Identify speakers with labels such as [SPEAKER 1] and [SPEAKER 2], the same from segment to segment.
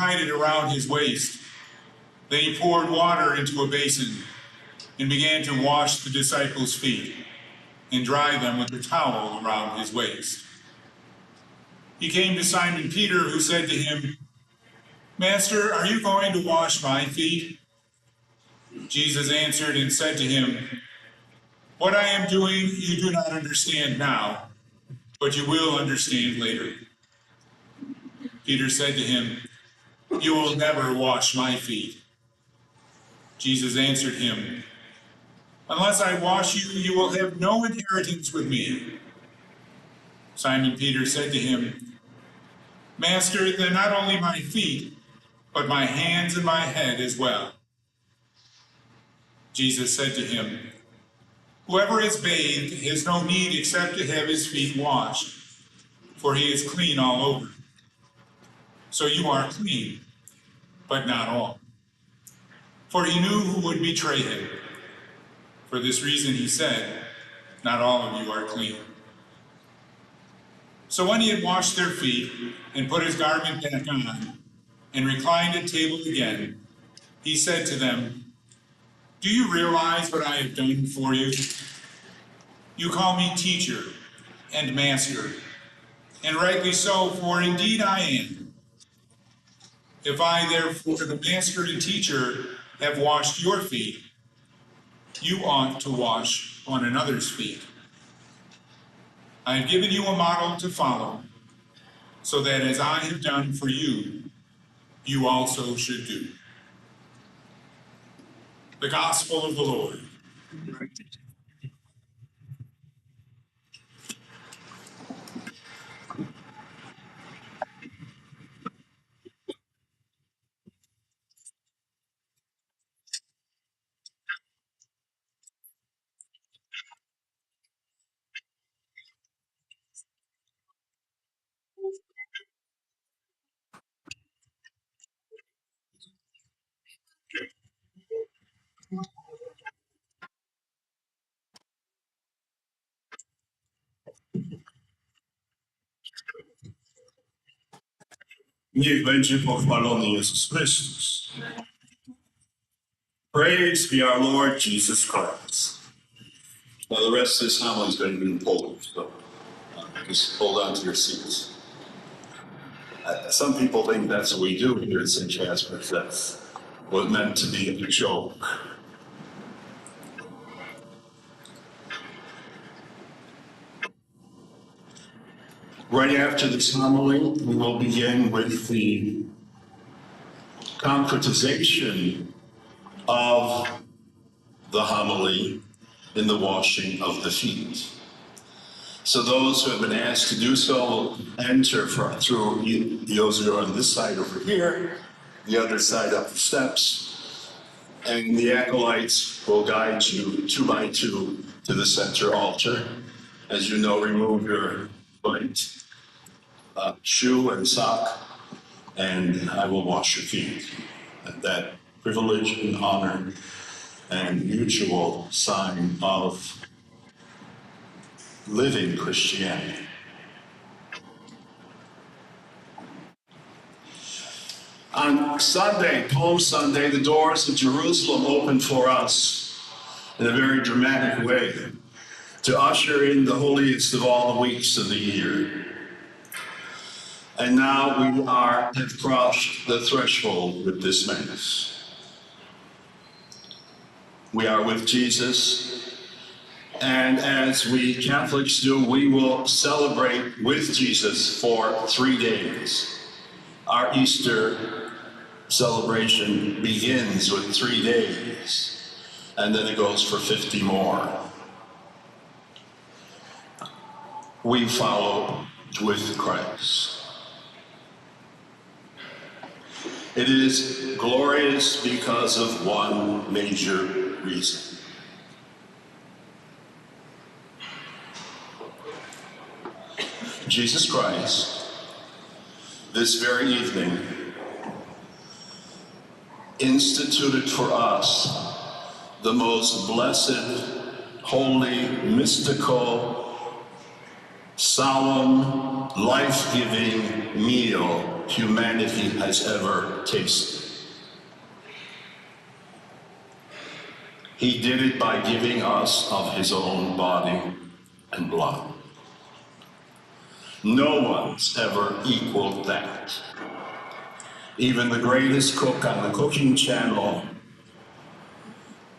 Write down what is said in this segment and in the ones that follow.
[SPEAKER 1] tied it around his waist. Then he poured water into a basin and began to wash the disciples' feet and dry them with the towel around his waist. He came to Simon Peter, who said to him, "Master, are you going to wash my feet?" Jesus answered and said to him, "What I am doing you do not understand now, but you will understand later." Peter said to him, "You will never wash my feet." Jesus answered him, "Unless I wash you, you will have no inheritance with me." Simon Peter said to him, "Master, then not only my feet, but my hands and my head as well." Jesus said to him, "Whoever is bathed has no need except to have his feet washed, for he is clean all over. So you are clean, but not all." For he knew who would betray him. For this reason he said, "Not all of you are clean." So when he had washed their feet and put his garment back on and reclined at table again, he said to them, "Do you realize what I have done for you? You call me teacher and master, and rightly so, for indeed I am. If I, therefore, the master and teacher, have washed your feet, you ought to wash one another's feet. I have given you a model to follow, so that as I have done for you, you also should do." The Gospel of the Lord.
[SPEAKER 2] Niech będzie pochwalony Jezus Chrystus. Praise be our Lord Jesus Christ. Now the rest of this homily is going to be in Polish, so just hold on to your seats. Some people think that's what we do here at St. Jasper's. That's what meant to be a joke. Right after this homily, we will begin with the concretization of the homily in the washing of the feet. So those who have been asked to do so will enter through the osier on this side over here, the other side up the steps, and the acolytes will guide you 2 by 2 to the center altar. As you know, remove your foot, shoe and sock, and I will wash your feet. That privilege and honor and mutual sign of living Christianity. On Sunday, Palm Sunday, the doors of Jerusalem opened for us in a very dramatic way to usher in the holiest of all the weeks of the year. And now we have crossed the threshold with this Mass. We are with Jesus, and as we Catholics do, we will celebrate with Jesus for 3 days. Our Easter celebration begins with 3 days, and then it goes for 50 more. We follow with Christ. It is glorious because of one major reason. Jesus Christ, this very evening, instituted for us the most blessed, holy, mystical, solemn, life-giving meal humanity has ever tasted. He did it by giving us of his own body and blood. No one's ever equaled that. Even the greatest cook on the cooking channel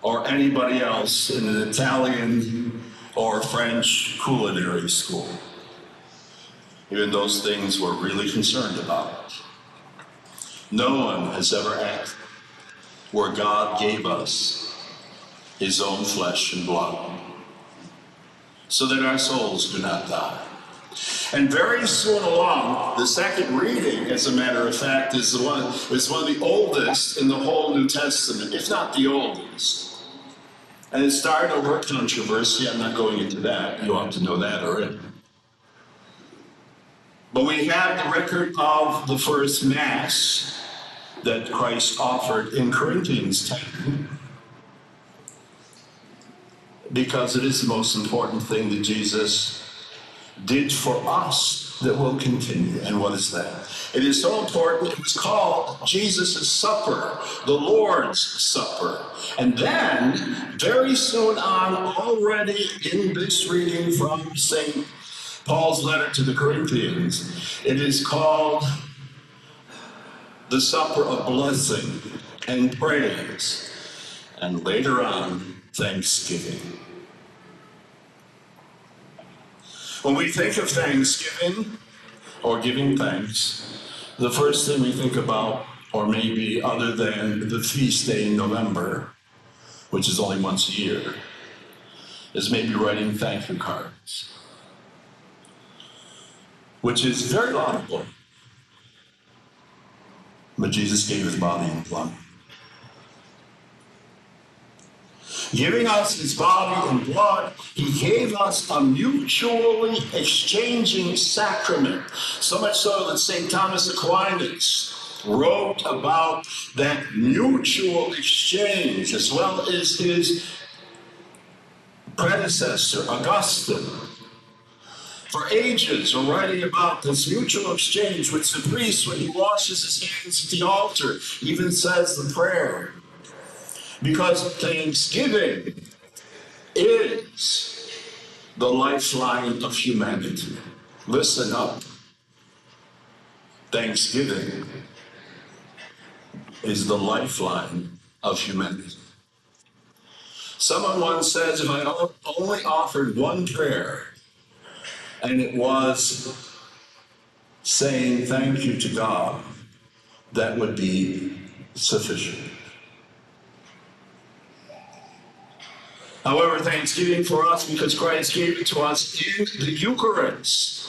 [SPEAKER 2] or anybody else in an Italian or French culinary school. Even those things we're really concerned about. No one has ever acted where God gave us his own flesh and blood so that our souls do not die. And very soon along, the second reading, as a matter of fact, is one of the oldest in the whole New Testament, if not the oldest. And it started over a controversy. I'm not going into that. You ought to know that already. But we have the record of the first Mass that Christ offered in Corinthians 10. Because it is the most important thing that Jesus did for us that will continue. And what is that? It is so important, it was called Jesus' Supper, the Lord's Supper. And then, very soon on, already in this reading from St. Paul's letter to the Corinthians, it is called the Supper of Blessing and Praise. And later on, Thanksgiving. When we think of Thanksgiving or giving thanks, the first thing we think about, or maybe other than the feast day in November, which is only once a year, is maybe writing thank you cards, which is very laudable. But Jesus gave his body and blood. Giving us his body and blood, he gave us a mutually exchanging sacrament. So much so that St. Thomas Aquinas wrote about that mutual exchange, as well as his predecessor, Augustine. For ages, we're writing about this mutual exchange, which the priest, when he washes his hands at the altar, even says the prayer. Because Thanksgiving is the lifeline of humanity. Listen up. Thanksgiving is the lifeline of humanity. Someone once says, if I only offered one prayer, and it was saying thank you to God, that would be sufficient. However, Thanksgiving for us, because Christ gave it to us in the Eucharist,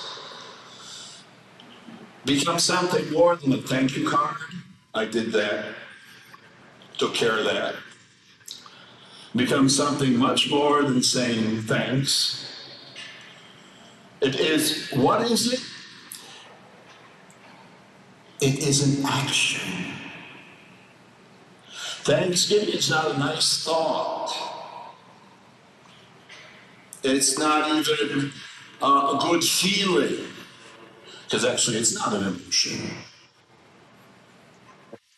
[SPEAKER 2] becomes something more than a thank you card. I did that, took care of that. Becomes something much more than saying thanks. It is, what is it? It is an action. Thanksgiving is not a nice thought. It's not even a good feeling, because actually it's not an emotion.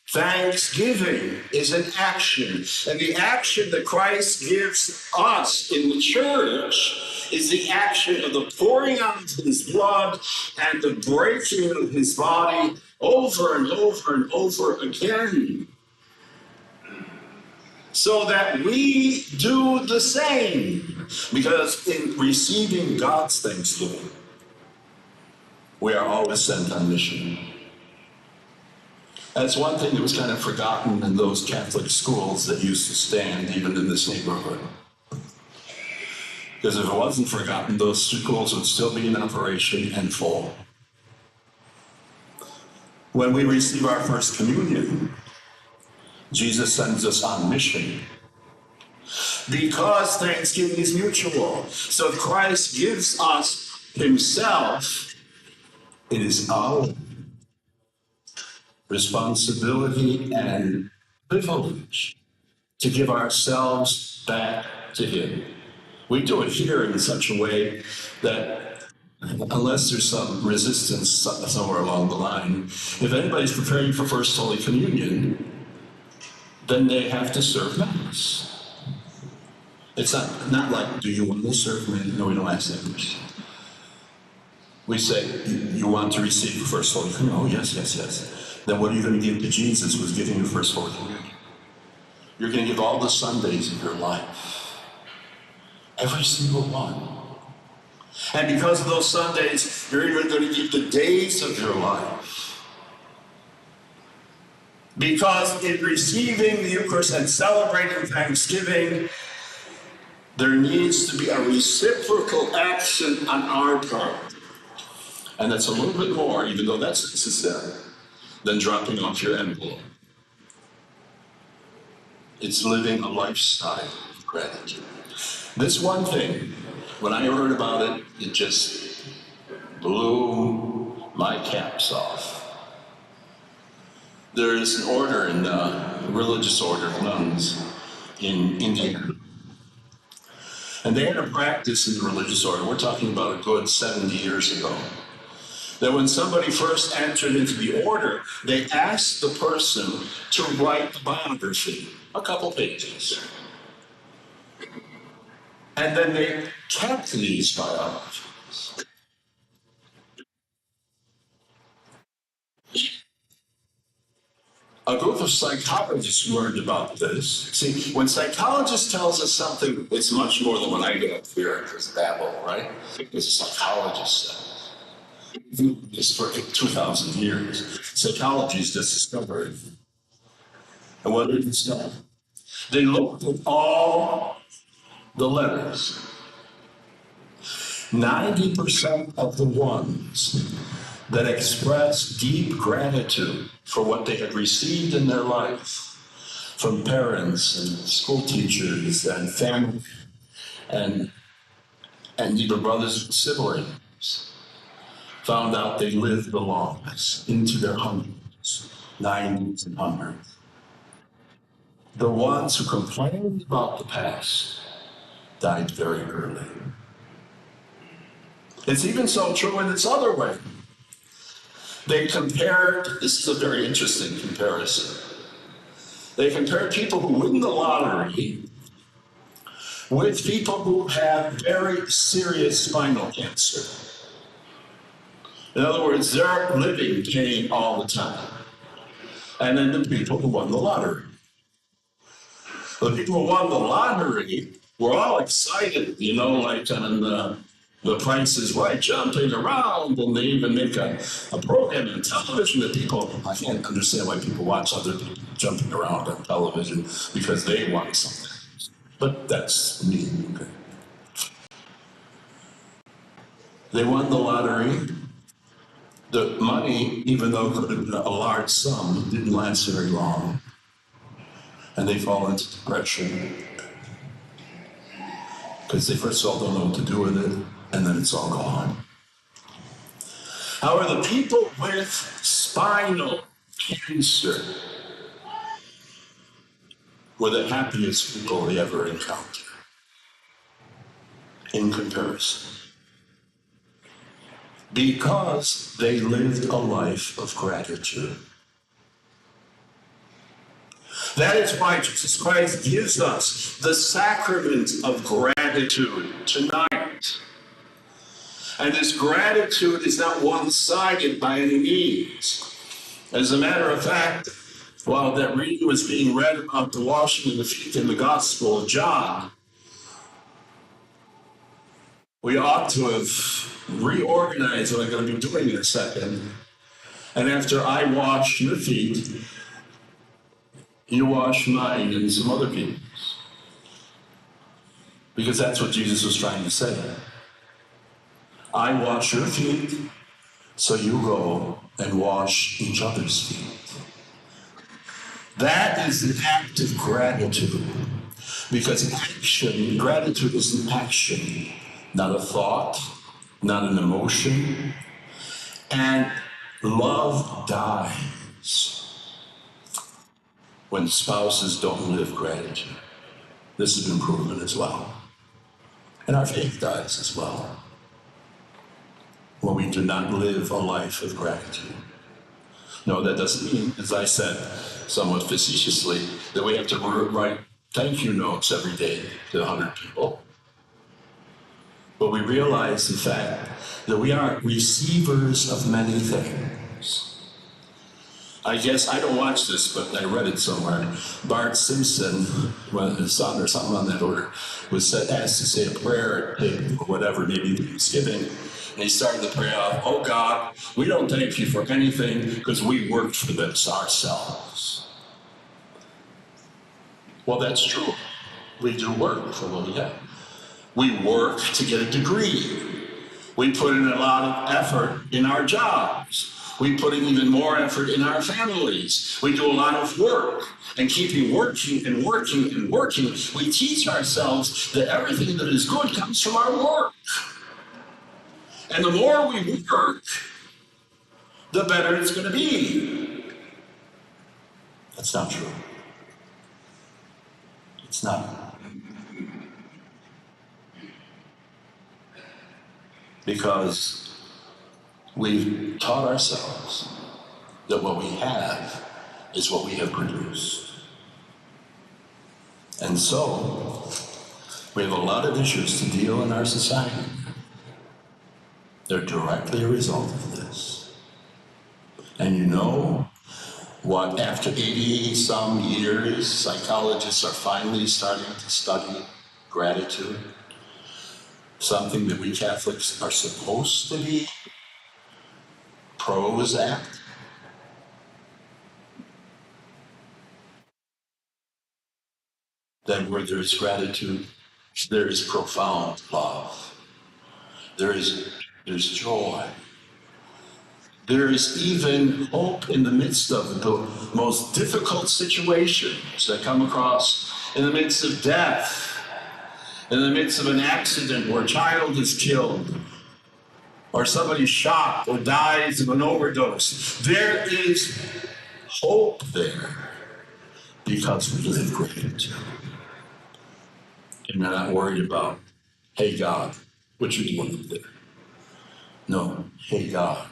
[SPEAKER 2] Thanksgiving is an action, and the action that Christ gives us in the church is the action of the pouring out of his blood and the breaking of his body over and over and over again, so that we do the same. Because in receiving God's thanksgiving, we are always sent on mission. That's one thing that was kind of forgotten in those Catholic schools that used to stand even in this neighborhood. Because if it wasn't forgotten, those schools would still be in operation and full. When we receive our first communion, Jesus sends us on mission. Because Thanksgiving is mutual. So if Christ gives us himself, it is our responsibility and privilege to give ourselves back to him. We do it here in such a way that unless there's some resistance somewhere along the line, if anybody's preparing for First Holy Communion, then they have to serve Mass. It's not like, do you want to serve Mass? No, we don't ask that question. We say, you want to receive the First Holy Communion? Oh, yes, yes, yes. Then what are you going to give to Jesus who's giving you First Holy Communion? You're going to give all the Sundays of your life. Every single one. And because of those Sundays, you're even going to give the days of your life. Because in receiving the Eucharist and celebrating Thanksgiving, there needs to be a reciprocal action on our part. And that's a little bit more, even though that's necessary, than dropping off your envelope. It's living a lifestyle of gratitude. This one thing, when I heard about it, it just blew my caps off. There is an order in a religious order of nuns in India. And they had a practice in the religious order, we're talking about a good 70 years ago, that when somebody first entered into the order, they asked the person to write a biography, a couple pages. And then they kept these biographies. A group of psychologists learned about this. See, when psychologists tells us something, it's much more than when I get up here and just babble, right? Because a psychologist says. This for 2,000 years. Psychology is just discovered. And what did it discover? They looked at all the letters. 90% of the ones that expressed deep gratitude for what they had received in their life from parents and school teachers and family and even brothers and siblings found out they lived the longest into their hundreds, 90s and hundreds. The ones who complained about the past died very early. It's even so true in this other way. They compared, this is a very interesting comparison. They compared people who win the lottery with people who have very serious spinal cancer. In other words, they're living pain all the time. And then the people who won the lottery. The people who won the lottery were all excited, you know, like on the Price is Right, jumping around, and they even make a program on television that people, I can't understand why people watch other people jumping around on television, because they want something. But that's me. Okay. They won the lottery. The money, even though it could have been a large sum, didn't last very long. And they fall into depression. Because they first of all don't know what to do with it, and then it's all gone. However, the people with spinal cancer were the happiest people they ever encountered in comparison. Because they lived a life of gratitude. That is why Jesus Christ gives us the sacrament of gratitude tonight. And this gratitude is not one-sided by any means. As a matter of fact, while that reading was being read about the washing of the feet in the Gospel of John, we ought to have reorganized what I'm going to be doing in a second. And after I wash your feet, you wash mine and some other people's. Because that's what Jesus was trying to say. I wash your feet, so you go and wash each other's feet. That is an act of gratitude. Because action, gratitude is an action, not a thought, not an emotion. And love dies when spouses don't live gratitude. This has been proven as well. And our faith dies as well. when we do not live a life of gratitude. No, that doesn't mean, as I said somewhat facetiously, that we have to write thank you notes every day to 100 people. But we realize the fact that we are receivers of many things. I guess I don't watch this, but I read it somewhere. Bart Simpson, when his son or something on that order, was asked to say a prayer or whatever, maybe Thanksgiving. And he started the prayer off, "Oh God, we don't thank you for anything because we worked for this ourselves." Well, that's true. We do work for what we have. We work to get a degree. We put in a lot of effort in our jobs. We put in even more effort in our families. We do a lot of work. And keeping working and working and working, we teach ourselves that everything that is good comes from our work. And the more we work, the better it's going to be. That's not true. It's not. Because we've taught ourselves that what we have is what we have produced. And so, we have a lot of issues to deal in our society. They're directly a result of this. And you know what, after 80-some years, psychologists are finally starting to study gratitude, something that we Catholics are supposed to be pros at. That where there is gratitude, there is profound love. There's joy. There is even hope in the midst of the most difficult situations that come across, in the midst of death, in the midst of an accident where a child is killed, or somebody's shot or dies of an overdose. There is hope there because we live gratitude. And we're not worried about, hey God, what you doing up there? No, hey God,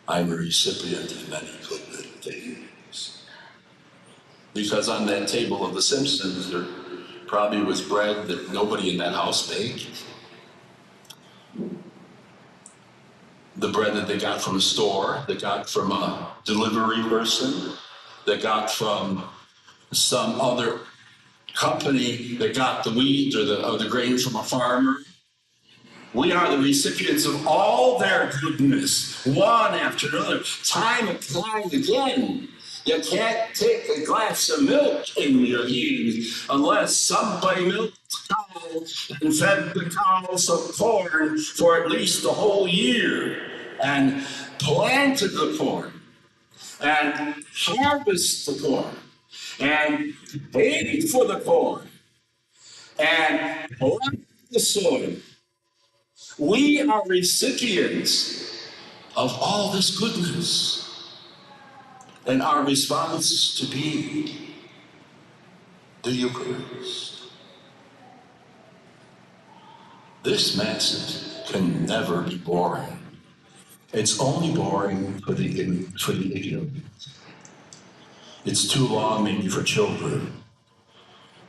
[SPEAKER 2] I'm a recipient of many good things. Because on that table of the Simpsons, there probably was bread that nobody in that house baked. The bread that they got from a store, that got from a delivery person, that got from some other company that got the wheat or the grain from a farmer. We are the recipients of all their goodness, one after another, time and time again. You can't take a glass of milk in your eating unless somebody milked the cow and fed the cow some corn for at least the whole year and planted the corn and harvested the corn and paid for the corn and planted the soil. We are recipients of all this goodness. And our response is to be the Eucharist. This message can never be boring. It's only boring for the ignorant. It's too long maybe for children,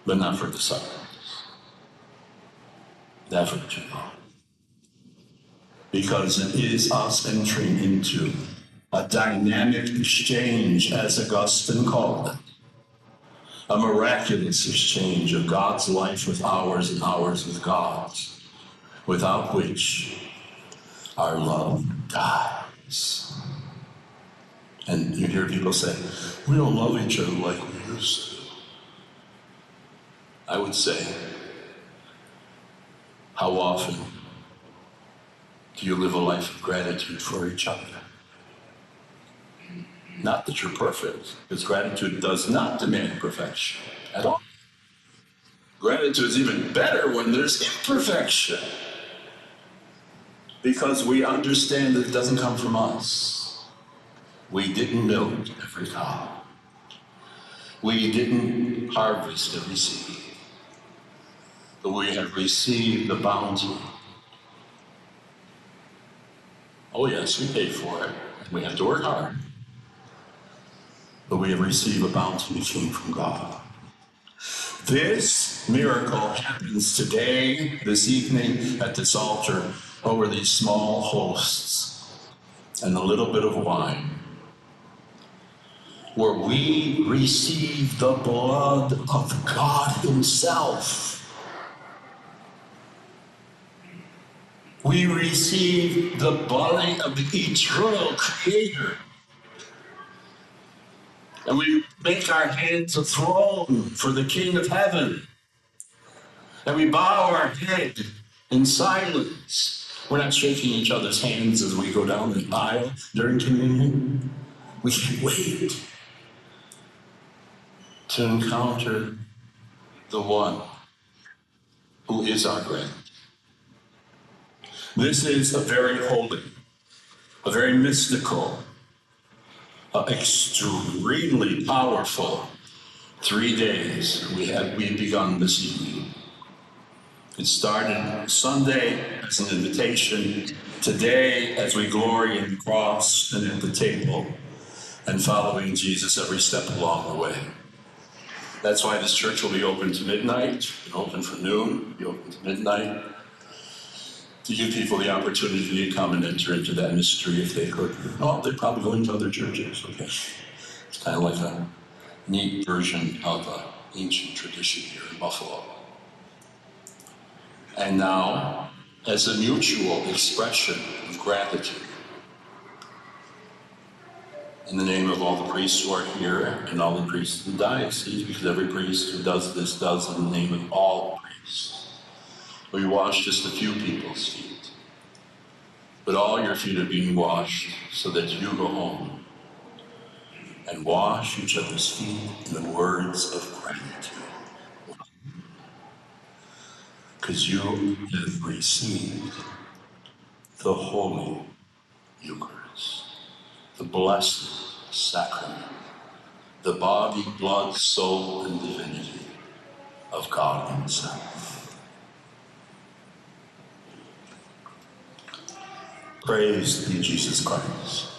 [SPEAKER 2] but not for disciples. Never too long. Because it is us entering into a dynamic exchange, as Augustine called it. A miraculous exchange of God's life with ours and ours with God's, without which our love dies. And you hear people say, we don't love each other like we used to. I would say, how often do you live a life of gratitude for each other? Not that you're perfect, because gratitude does not demand perfection at all. Gratitude is even better when there's imperfection, because we understand that it doesn't come from us. We didn't milk every cow. We didn't harvest every seed. But we have received the bounty Oh yes, we pay for it. We have to work hard. But we have received a bounty that came from God. This miracle happens today, this evening, at this altar, over these small hosts and a little bit of wine, where we receive the blood of God Himself. We receive the body of the eternal Creator. And we make our hands a throne for the King of Heaven. And we bow our head in silence. We're not shaking each other's hands as we go down the aisle during communion. We can wait to encounter the one who is our friend. This is a very holy, a very mystical, extremely powerful 3 days we've begun this evening. It started Sunday as an invitation, today as we glory in the cross and at the table and following Jesus every step along the way. That's why this church will be open to midnight, and open for noon, be open to midnight, to give people the opportunity to come and enter into that mystery if they could. Oh, they're probably going to other churches, okay. It's kind of like a neat version of an ancient tradition here in Buffalo. And now, as a mutual expression of gratitude, in the name of all the priests who are here and all the priests in the diocese, because every priest who does this does in the name of all priests, we wash just a few people's feet. But all your feet are being washed so that you go home and wash each other's feet in the words of gratitude. Because you have received the Holy Eucharist, the blessed sacrament, the body, blood, soul, and divinity of God Himself. Praise be Jesus Christ.